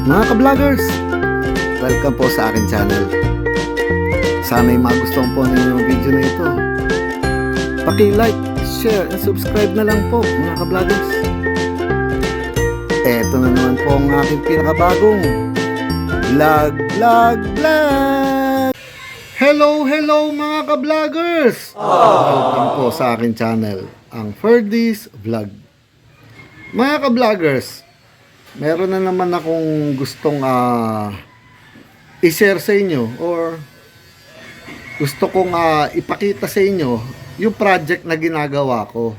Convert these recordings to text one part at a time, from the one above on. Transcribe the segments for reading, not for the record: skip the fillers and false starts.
Mga ka-vloggers, welcome po sa akin channel. Sana'y magustuhan po ninyo yung video na ito. Paki-like, share, and subscribe na lang po mga ka-vloggers. Eto na naman po ang aking pinakabagong vlog. Hello mga ka-vloggers! Welcome po sa akin channel, ang Ferdy's Vlog. Mga ka-vloggers, meron na naman akong gustong i-share sa inyo or gusto kong ipakita sa inyo yung project na ginagawa ko.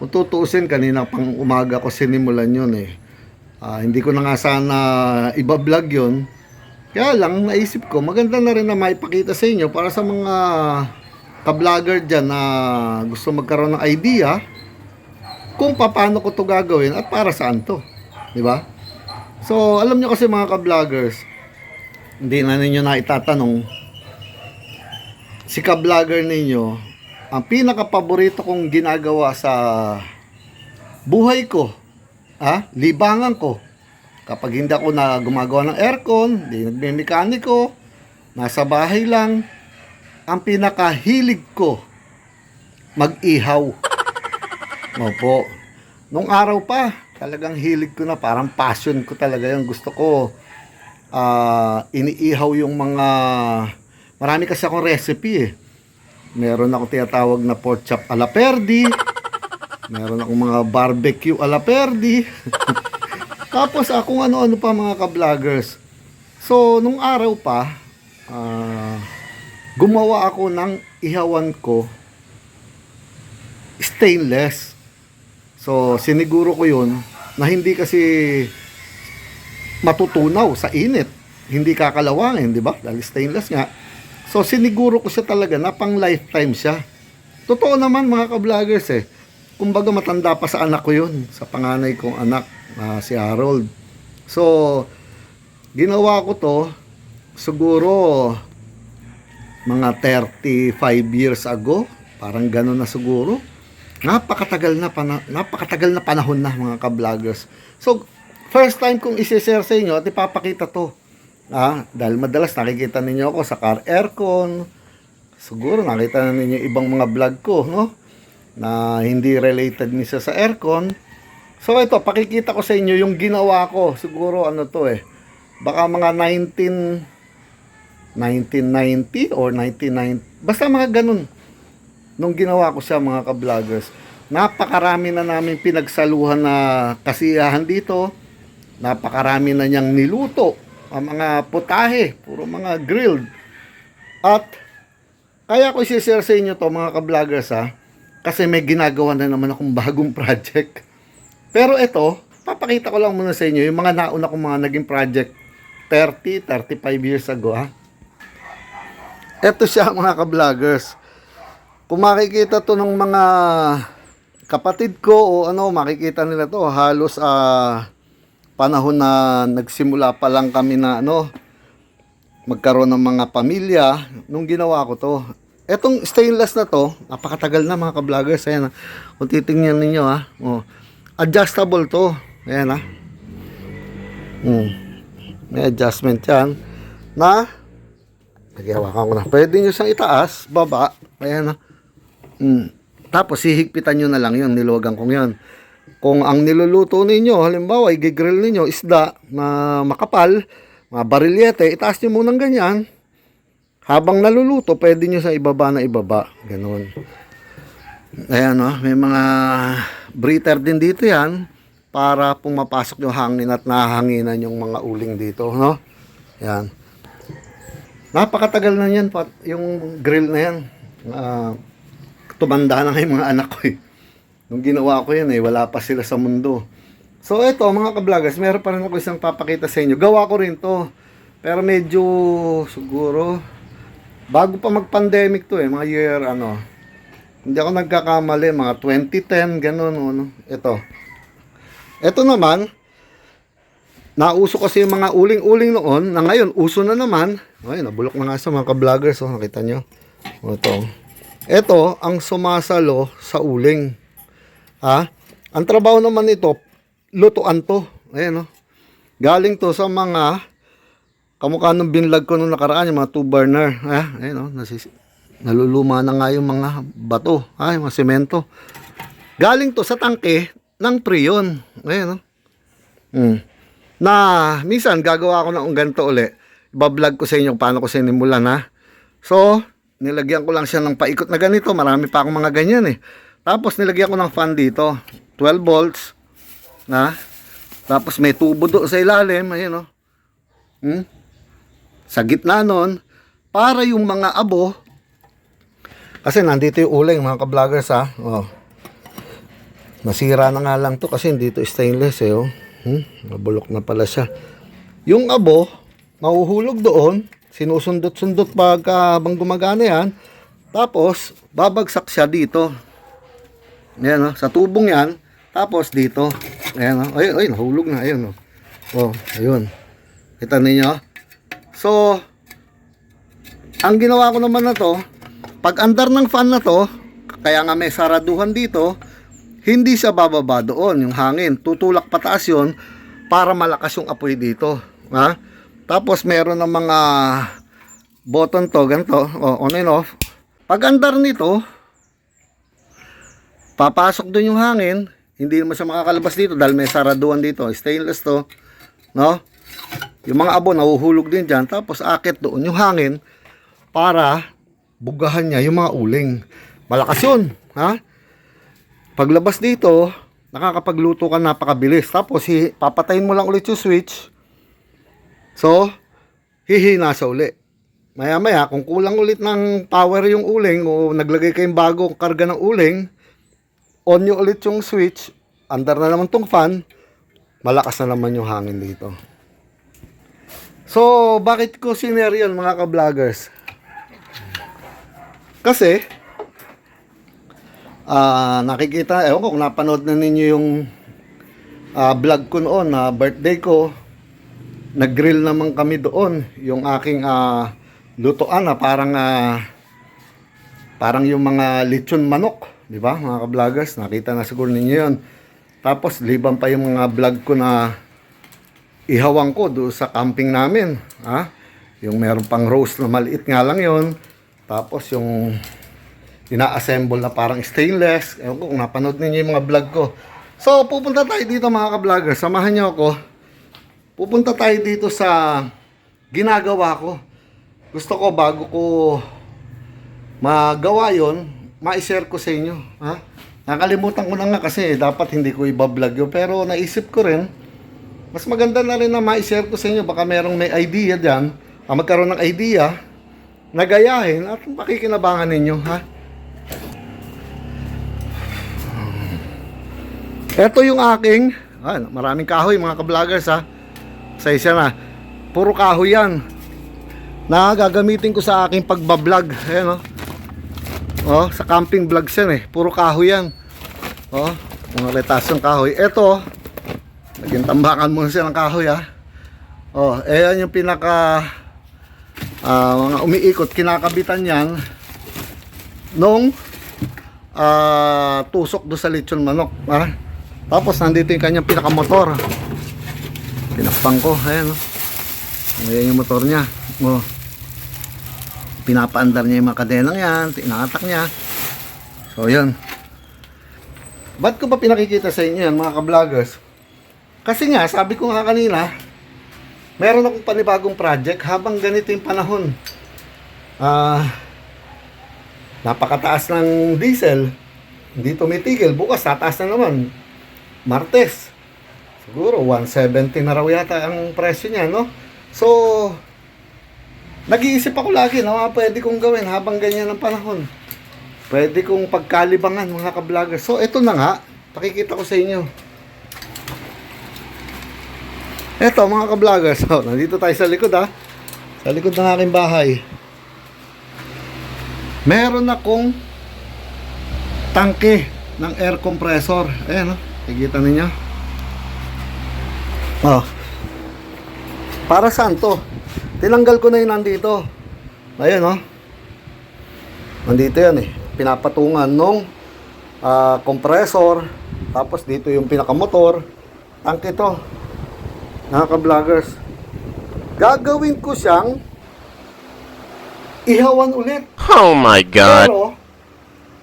Kung tutuusin, kanina pang umaga ko sinimulan yun eh. Hindi ko na nga sana iba-vlog yun. Kaya lang, naisip ko, maganda na rin na maipakita sa inyo para sa mga ka-vlogger dyan na gusto magkaroon ng idea kung paano ko to gagawin at para saan to. Diba? So, alam nyo kasi mga ka-vloggers, hindi na ninyo na itatanong, si ka-vlogger ninyo, ang pinaka-paborito kong ginagawa sa buhay ko, libangan ko, kapag hindi ako na gumagawa ng aircon, hindi nagme-mekaniko, nasa bahay lang, ang pinakahilig ko, mag-ihaw. Opo. Nung araw pa, talagang hilig ko na, parang passion ko talaga yung gusto ko. Iniihaw yung mga, marami kasi akong recipe eh. Meron ako tinatawag na pork chop a la Ferdy. Meron akong mga barbecue a la Ferdy. Tapos akong ano-ano pa mga ka-vloggers. So, nung araw pa, gumawa ako ng ihawan ko stainless. So, siniguro ko yun na hindi kasi matutunaw sa init. Hindi kakalawangin, di ba? Dahil stainless nga. So, siniguro ko siya talaga na pang lifetime siya. Totoo naman mga ka-vloggers eh. Kumbaga matanda pa sa anak ko yun. Sa panganay kong anak, si Harold. So, ginawa ko to siguro mga 35 years ago. Parang gano'n na siguro. Napakatagal na panahon na mga ka-vloggers. So, first time kong isi-share sa inyo at ipapakita to. Dahil madalas nakikita ninyo ako sa car aircon. Siguro nakita na ninyo ibang mga vlog ko, no? Na hindi related nisa sa aircon. So, ito, pakikita ko sa inyo yung ginawa ko. Siguro ano to eh. Baka mga 1990 or 1990. Basta mga ganun. Nung ginawa ko siya mga ka-vloggers, napakarami na namin pinagsaluhan na kasiyahan dito. Napakarami na niyang niluto. Ang mga putahe, puro mga grilled. At kaya ko i-share sa inyo to mga ka-vloggers kasi may ginagawa na naman akong bagong project. Pero ito, papakita ko lang muna sa inyo yung mga nauna kong mga naging project 35 years ago Ito siya mga ka-vloggers. Kung makikita to ng mga kapatid ko o makikita nila to halos panahon na nagsimula pa lang kami na magkaroon ng mga pamilya nung ginawa ko to. Etong stainless na to, napakatagal na mga ka-vloggers. Ayan kung titingnan ninyo adjustable to. Ayan may adjustment yan na naghawakan ko na. Pwede nyo siyang itaas, baba. Ayan Tapos hihigpitan nyo na lang yun, niluwagan kong yun. Kung ang niluluto ninyo, halimbawa, i-grill ninyo, isda na makapal, mga barilyete, itaas nyo munang ganyan. Habang naluluto, pwede nyo sa ibaba na ibaba. Ganun. Ayan may mga breather din dito yan para pumapasok yung hangin at nahanginan yung mga uling dito. Ayan. Napakatagal na yan, yung grill na yan. Tumanda na yung mga anak ko Nung ginawa ko yan wala pa sila sa mundo. So ito mga ka-vloggers, meron pa rin ako isang papakita sa inyo. Gawa ko rin to. Pero medyo siguro bago pa mag-pandemic to mga year hindi ako nagkakamali, mga 2010 ganun Ito naman nauso kasi yung mga uling-uling noon na ngayon uso na naman. Nabulok na nga sa mga ka-vloggers nakita nyo. Ito ang sumasalo sa uling. Ang trabaho naman nito, lutuan to. Ayan Galing to sa mga kamukha nung binlog ko nung nakaraan, yung mga 2 burner. Ayun, naluluma na nga yung mga bato, yung mga semento. Galing to sa tangke ng Prion. Ayun, na minsan gagawa ko ng ganito uli. Ibablog ko sa inyo paano ko sinimulan, ha. So, nilagyan ko lang siya ng paikot na ganito. Marami pa akong mga ganyan eh. Tapos nilagyan ko ng fan dito. 12 volts. Tapos may tubo doon sa ilalim. Ayun, sa gitna nun, para yung mga abo, kasi nandito yung uling, mga ka-vloggers, ha. Nasira na nga lang to kasi hindi to stainless eh. Nabulok na pala siya. Yung abo, mahuhulog doon, sinusundot-sundot habang gumagana yan. Tapos, babagsak siya dito. Ayan, sa tubong yan. Tapos dito. Ayan, ay, nahulog na. Ayun, ayun. Kita ninyo? So, ang ginawa ko naman na to, pag andar ng fan na to, kaya nga may saraduhan dito, hindi siya bababa doon, yung hangin. Tutulak pataas yun para malakas yung apoy dito. Tapos meron ng mga button to, ganito, on and off. Pag andar nito, papasok doon yung hangin, hindi naman siya makakalabas dito dahil may saraduhan dito. Stainless to, no? Yung mga abo nahuhulog din dyan, tapos akit doon yung hangin para bugahan niya yung mga uling. Malakas yun, Paglabas dito, nakakapagluto ka napakabilis. Tapos papatayin mo lang ulit yung switch. So, hihina siya uli. Maya-maya, kung kulang ulit ng power yung uling o naglagay kayong bagong karga ng uling, on nyo ulit yung switch, andar na naman tong fan, malakas na naman yung hangin dito. So, bakit ko sinare yun, mga ka-vloggers? Kasi, nakikita, ewan ko kung napanood na ninyo yung vlog ko noon na birthday ko, nag-grill naman kami doon, yung aking lutoan na parang yung mga lechon manok, di ba mga ka-vloggers? Nakita na siguro ninyo yun. Tapos liban pa yung mga vlog ko na ihawang ko doon sa camping namin, yung meron pang roast na maliit nga lang yun. Tapos yung ina-assemble na parang stainless. Ewan ko kung napanood ninyo yung mga vlog ko. So, pupunta tayo dito mga ka-vlogger. Samahan nyo ako. Pupunta tayo dito sa ginagawa ko. Gusto ko bago ko magawa yon, ma-share ko sa inyo. Nakalimutan ko na nga kasi dapat hindi ko i-vlog yun. Pero naisip ko rin, mas maganda na rin na ma-share ko sa inyo. Baka merong may idea dyan. Magkaroon ng idea na gayahin at makikinabangan ninyo. Ito yung aking maraming kahoy mga ka-vloggers sa isa na puro kahoy yan na gagamitin ko sa aking pagbablog. Ayan sa camping vlogs yan puro kahoy yan. Mga retasyong kahoy. Ito naging tambakan muna siya ng kahoy. Ayan yung pinaka mga umiikot, kinakabitan yan nung tusok do sa lechon manok. Tapos nandito yung kanyang pinakamotor. Pinakpang ko, ayan ayan yung motor niya. Pinapaandar niya yung mga kadenang yan, tinatak niya. So yun. Ba't ko ba pinakikita sa inyo yan mga ka-vloggers? Kasi nga, sabi ko nga kanina, meron akong panibagong project habang ganito yung panahon. Napakataas ng diesel, hindi tumitigil. Bukas tataas na naman. Martes siguro 170 na raw yata ang presyo niya, no? So nag-iisip ako lagi na mga pwede kong gawin habang ganyan ang panahon. Pwede kong pagkalibangan mga ka-vlogger. So ito na nga, pakikita ko sa inyo. Ito mga ka-vlogger. So nandito tayo sa likod sa likod ng aking bahay. Meron akong tangke ng air compressor. Ayan nakikita ninyo. Para saan to? Tinanggal ko na yun nandito. Ayan nandito yan pinapatungan nung compressor. Tapos dito yung pinakamotor. Tangke to. mga ka-vloggers. Gagawin ko siyang ihawan ulit. Oh my God. Pero,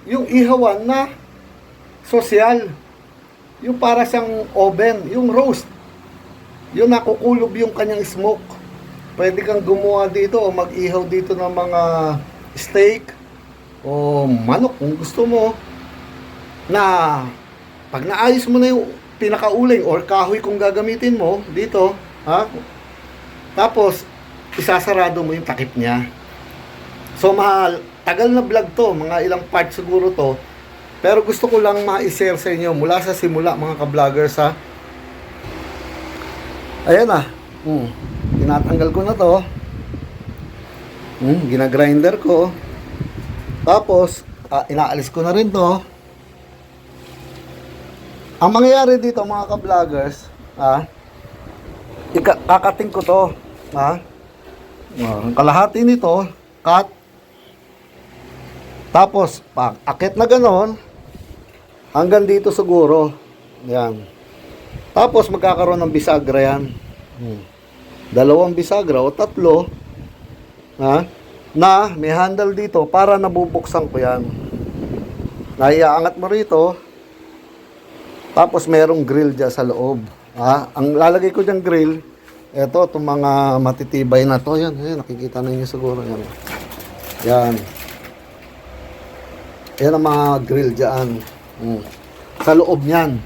yung ihawan na sosyal, yung para siyang oven, yung roast, yun nakukulob yung kanyang smoke. Pwede kang gumawa dito o mag-ihaw dito ng mga steak o manok kung gusto mo, na pag naayos mo na yung pinakauling or kahoy kung gagamitin mo dito, ha? Tapos isasarado mo yung takip niya. So mahal, tagal na vlog to, mga ilang part siguro to. Pero gusto ko lang ma-share sa inyo mula sa simula, mga ka-vloggers, ha. Ayan na. Tinatanggal ko na to. Ginagrinder ko. Tapos inaalis ko na rin to. Ang mangyayari dito, mga ka-vloggers, kakating ko to, ang kalahati nito, cut. Tapos, pag akit na ganon, hanggang dito siguro, yan. Tapos, magkakaroon ng bisagra yan. Dalawang bisagra o tatlo, na may handle dito para nabubuksan ko yan. Naiaangat mo rito, tapos merong grill dyan sa loob. Ang lalagay ko dyan grill, eto, itong mga matitibay na to. Yan, nakikita na niyo siguro. Yan. Yan. Yan ang mga grill dyan. Sa loob niyan.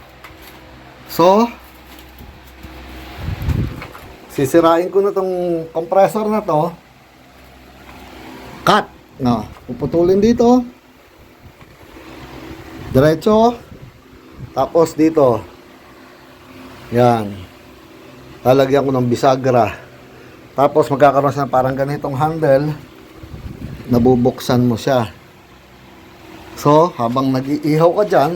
So, sisirain ko na tong compressor na to. Cut. No, puputulin dito. Diretso. Tapos dito. Yan. Lalagyan ko ng bisagra. Tapos magkakaroon siya parang ganitong handle. Nabubuksan mo siya. So, habang nag-iihaw ka dyan,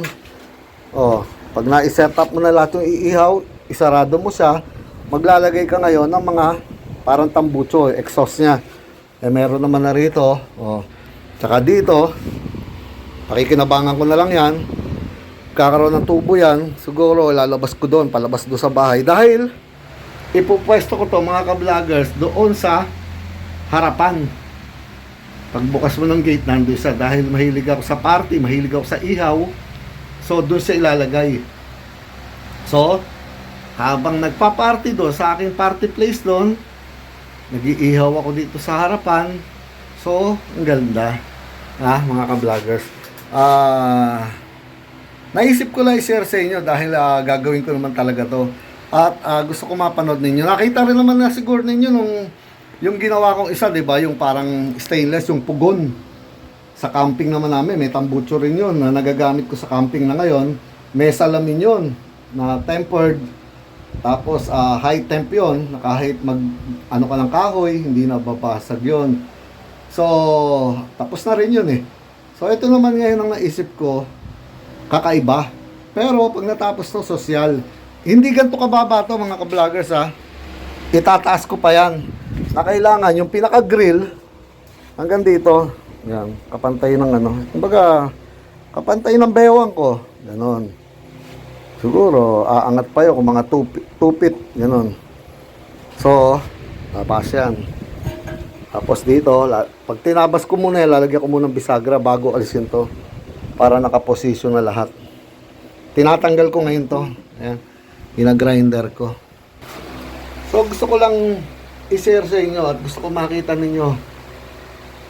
pag na-set up mo na lahat yung iihaw, isarado mo siya, maglalagay ka ngayon ng mga parang tambucho, exhaust niya. Meron naman na rito. Tsaka dito, pakikinabangan ko na lang yan. Kakaroon ng tubo yan. Siguro, lalabas ko doon, palabas doon sa bahay. Dahil, ipupwesto ko to, mga ka-vloggers, doon sa harapan. Pagbukas mo ng gate, nandun siya. Dahil mahilig ako sa party, mahilig ako sa ihaw, so doon siya ilalagay. So, habang nagpa-party doon, sa aking party place doon, nag-iihaw ako dito sa harapan. So, ang ganda. Mga ka-vloggers. Naisip ko lang i-share sa inyo dahil gagawin ko naman talaga to. At gusto ko mapanood ninyo. Nakita rin naman na siguro ninyo nung yung ginawa kong isa, di ba? Yung parang stainless, yung pugon. Sa camping naman namin, may tambucho rin yun na nagagamit ko sa camping na ngayon. May salamin yun na tempered. Tapos high temp yun, na kahit ano ka ng kahoy, hindi na babasag yun. So, tapos na rin yun eh. So, ito naman ngayon ang naisip ko, kakaiba. Pero, pag natapos to, sosyal. Hindi ganito kababa to, mga ka-vloggers, itataas ko pa yan. Na kailangan, yung pinaka-grill, hanggang dito, yan, kapantay ng ano. Kumbaga, kapantay ng bewang ko. Ganon. Siguro, aangat pa yun kung mga 2 feet. Ganon. So, tapos yan. Tapos dito, pag tinabas ko muna, lalagyan ko muna ng bisagra bago alisin to. Para nakaposisyon na lahat. Tinatanggal ko ngayon to. Ayan. Ginagrinder ko. So, gusto ko lang i-share sa inyo at gusto ko makita ninyo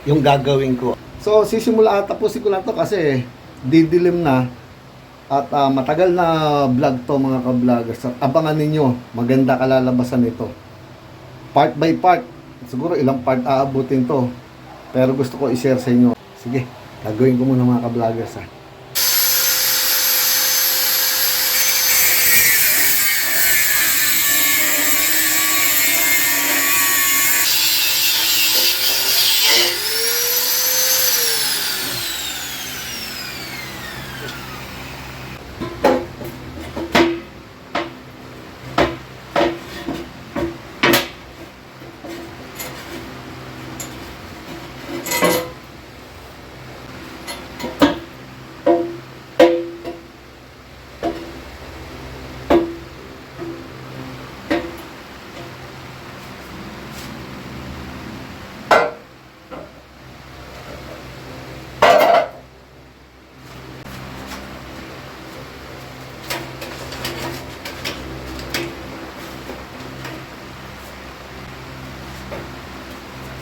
yung gagawin ko. So, sisimula at tapusin ko na to kasi didilim na at matagal na vlog to, mga ka-vloggers. At abangan ninyo, maganda kalalabasan nito. Part by part. Siguro ilang part aabutin to. Pero gusto ko i-share sa inyo. Sige, gagawin ko muna, mga ka-vloggers,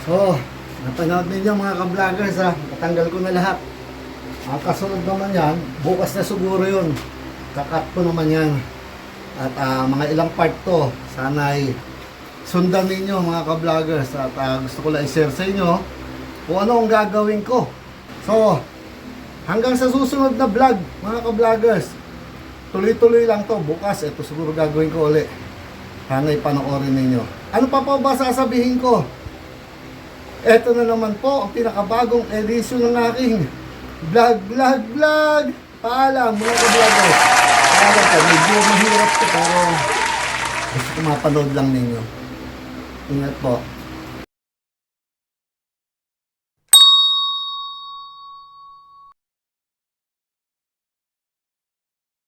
Oh, napanood ninyo mga ka-vloggers ha. Natanggal ko na lahat. Ang kasunod naman yan, bukas na siguro yun. Kakat ko naman yan. At mga ilang part to. Sana ay sundan ninyo mga ka-vloggers. At gusto ko lang i-share sa inyo kung ano ang gagawin ko. So, hanggang sa susunod na vlog mga ka-vloggers. Tuloy-tuloy lang to. Bukas, ito siguro gagawin ko ulit. Sana ipanoorin ninyo. Ano pa ba sasabihin ko? Ito na naman po ang pinakabagong edisyon ng aking vlog. Paalam mga ka-vloggers. Paalam po, medyo mahirap ko pero gusto ko mapanood lang ninyo. Ingat po.